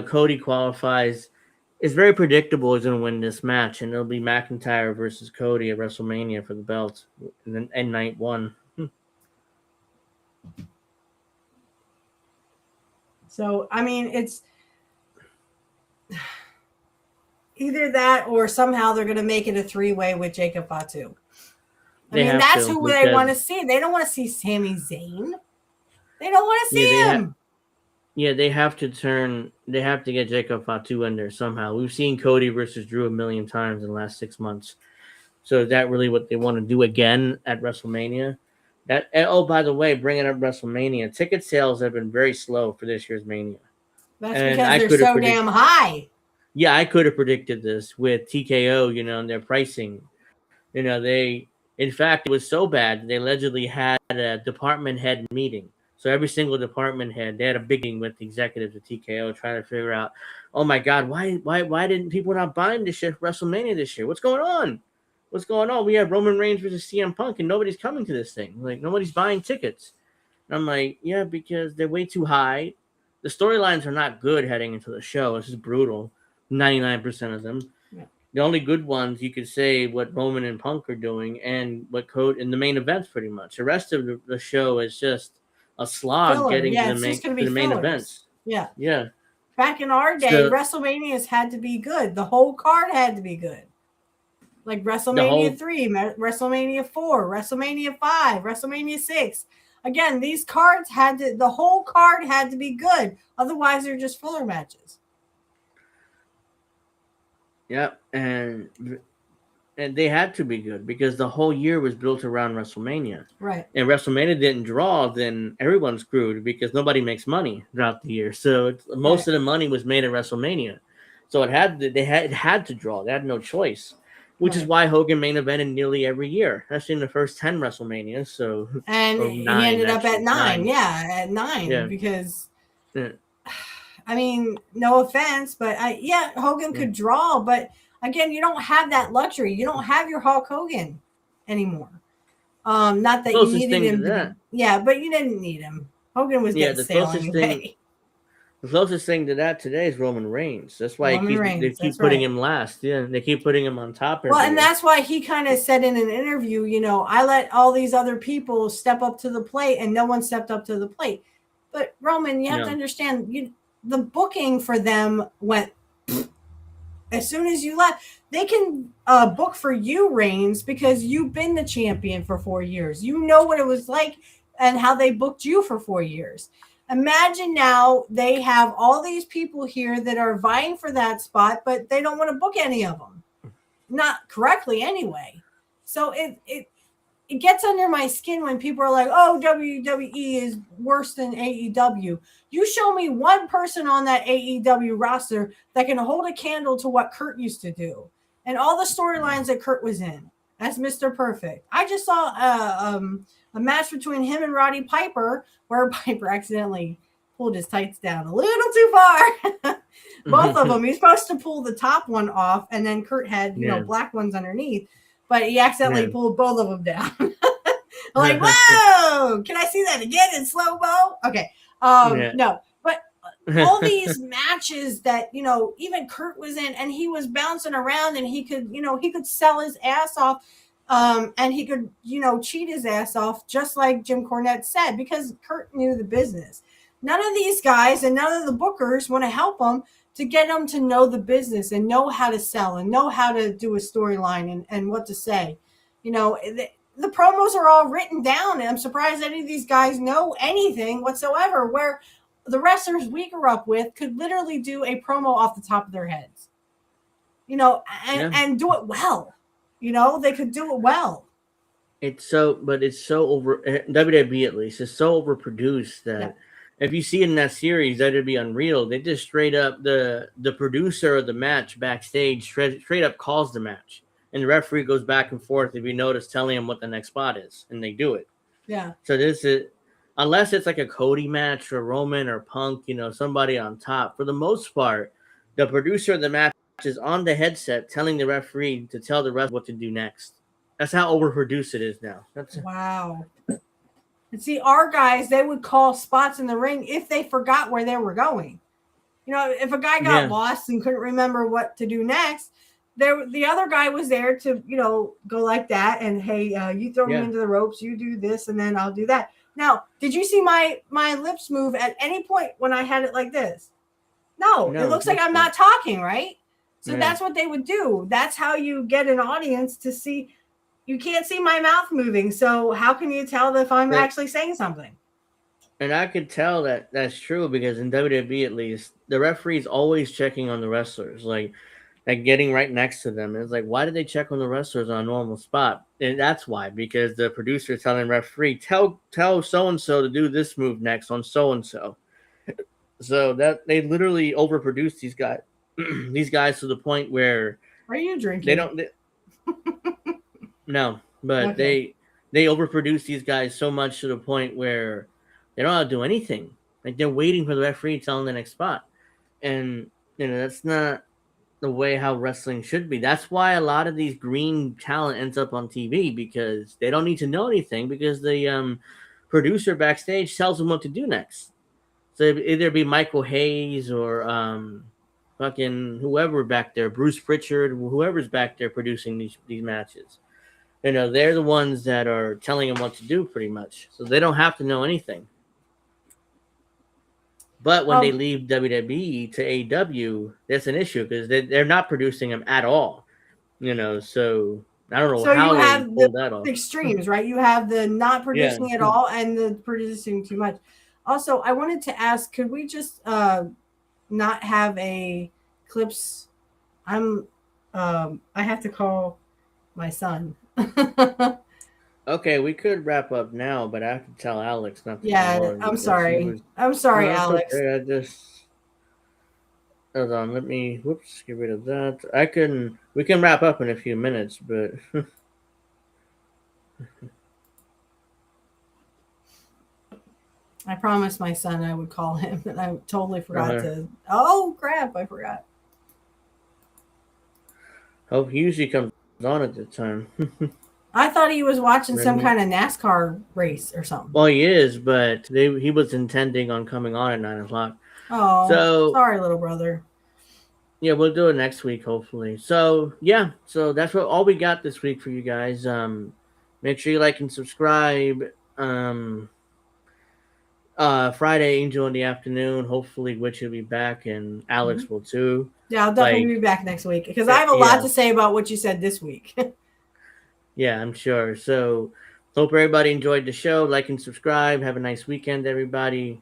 Cody qualifies. It's very predictable he's going to win this match, and it'll be McIntyre versus Cody at WrestleMania for the belt and night 1. So, I mean, it's either that or somehow they're going to make it a 3-way with Jacob Fatu. That's who they want to see. They don't want to see Sami Zayn. They don't want to see him. They have to get Jacob Fatu in there somehow. We've seen Cody versus Drew a million times in the last 6 months. So is that really what they want to do again at WrestleMania? By the way, bringing up WrestleMania, ticket sales have been very slow for this year's Mania. That's because they're so damn high. Yeah, I could have predicted this with TKO, and their pricing. In fact, it was so bad, they allegedly had a department head meeting. So every single department head, they had a big meeting with the executives of TKO trying to figure out, oh my God, why didn't people not buying this shit for WrestleMania this year? What's going on? We have Roman Reigns versus CM Punk, and nobody's coming to this thing. Like, nobody's buying tickets. And I'm like, yeah, because they're way too high. The storylines are not good heading into the show. This is brutal. 99% of them. Yeah. The only good ones you could say what Roman and Punk are doing, and what Cody in the main events pretty much. The rest of the show is just a slog getting to the main events. Yeah. Back in our day, WrestleManias had to be good. The whole card had to be good. Like WrestleMania 3, WrestleMania 4, WrestleMania 5, WrestleMania 6. Again, these cards the whole card had to be good. Otherwise, they're just filler matches. Yep, and they had to be good because the whole year was built around WrestleMania. Right. And WrestleMania didn't draw, then everyone's screwed because nobody makes money throughout the year. So most of the money was made at WrestleMania. So it had to draw. They had no choice, which is why Hogan main evented nearly every year. That's in the first 10 WrestleManias. So he ended up at 9. Yeah, at 9 because. Yeah. I mean, no offense, but Hogan could draw, but again, you don't have that luxury. You don't have your Hulk Hogan anymore. Not that you needed him. But you didn't need him. Hogan was getting stale anyway. The closest thing to that today is Roman Reigns. That's why they keep putting him last. Yeah, they keep putting him on top. Well, and that's why he kind of said in an interview, I let all these other people step up to the plate, and no one stepped up to the plate. But Roman, you have to understand, the booking for them went as soon as you left. They can book for you, Reigns, because you've been the champion for 4 years. You know what it was like and how they booked you for 4 years. Imagine now they have all these people here that are vying for that spot, but they don't want to book any of them. Not correctly anyway. So it gets under my skin when people are like, oh, WWE is worse than AEW. You show me one person on that AEW roster that can hold a candle to what Kurt used to do and all the storylines that Kurt was in as Mr. Perfect. I just saw a match between him and Roddy Piper where Piper accidentally pulled his tights down a little too far. Both of them. He's supposed to pull the top one off, and then Kurt had, black ones underneath. But he accidentally pulled both of them down. I'm like, whoa! Can I see that again in slow-mo? Okay. No. But all these matches that, even Kurt was in, and he was bouncing around, and he could sell his ass off, and he could, cheat his ass off, just like Jim Cornette said, because Kurt knew the business. None of these guys and none of the bookers want to help him to get them to know the business and know how to sell and know how to do a storyline and what to say. The promos are all written down, and I'm surprised any of these guys know anything whatsoever, where the wrestlers we grew up with could literally do a promo off the top of their heads, and do it well. They could do it well. It's so over, WWE at least, is so overproduced that if you see it in that series, that'd be unreal. They just straight up, the producer of the match backstage straight up calls the match. And the referee goes back and forth, if you notice, telling him what the next spot is. And they do it. Yeah. So this is, unless it's like a Cody match or Roman or Punk, somebody on top. For the most part, the producer of the match is on the headset telling the referee to tell the ref what to do next. That's how overproduced it is now. Wow. And see, our guys, they would call spots in the ring if they forgot where they were going. If a guy got lost and couldn't remember what to do next, the other guy was there to, go like that. And, hey, you throw me into the ropes, you do this, and then I'll do that. Now, did you see my lips move at any point when I had it like this? No, it looks like I'm not talking, right? So that's what they would do. That's how you get an audience to see. You can't see my mouth moving, so how can you tell if I'm actually saying something? And I could tell that that's true because in WWE, at least, the referee's always checking on the wrestlers, like getting right next to them. And it's like, why did they check on the wrestlers on a normal spot? And that's why, because the producer is telling the referee, tell so-and-so to do this move next on so-and-so. So that they literally overproduce these guys to the point where are you drinking? They don't. No, but they overproduce these guys so much to the point where they don't have to do anything. Like they're waiting for the referee to tell them the next spot, and that's not the way how wrestling should be. That's why a lot of these green talent ends up on TV because they don't need to know anything because the producer backstage tells them what to do next. So either be Michael Hayes or fucking whoever back there, Bruce Pritchard, whoever's back there producing these matches. They're the ones that are telling them what to do pretty much. So they don't have to know anything. But when they leave WWE to AEW, that's an issue because they're not producing them at all. So I don't know how they pulled that off. Extremes, right? You have the not producing at all and the producing too much. Also, I wanted to ask, could we just not have a clips? I have to call my son. Okay, we could wrap up now, but I have to tell Alex not to. Yeah, I'm sorry. I'm sorry, Alex. Okay, I just hold on. Let me. Whoops, get rid of that. We can wrap up in a few minutes, but. I promised my son I would call him, and I totally forgot to. Oh crap! I forgot. Oh, he usually comes on at the time. I thought he was watching some kind of NASCAR race or something. Well, he is, but he was intending on coming on at 9 o'clock. Oh, so sorry, little brother. Yeah, we'll do it next week, hopefully. So yeah, so that's all we got this week for you guys. Make sure you like and subscribe. Friday, Angel in the afternoon. Hopefully, Witch will be back, and Alex will too. Yeah, I'll definitely be back next week because I have a lot to say about what you said this week. Yeah, I'm sure. So, hope everybody enjoyed the show. Like and subscribe. Have a nice weekend, everybody.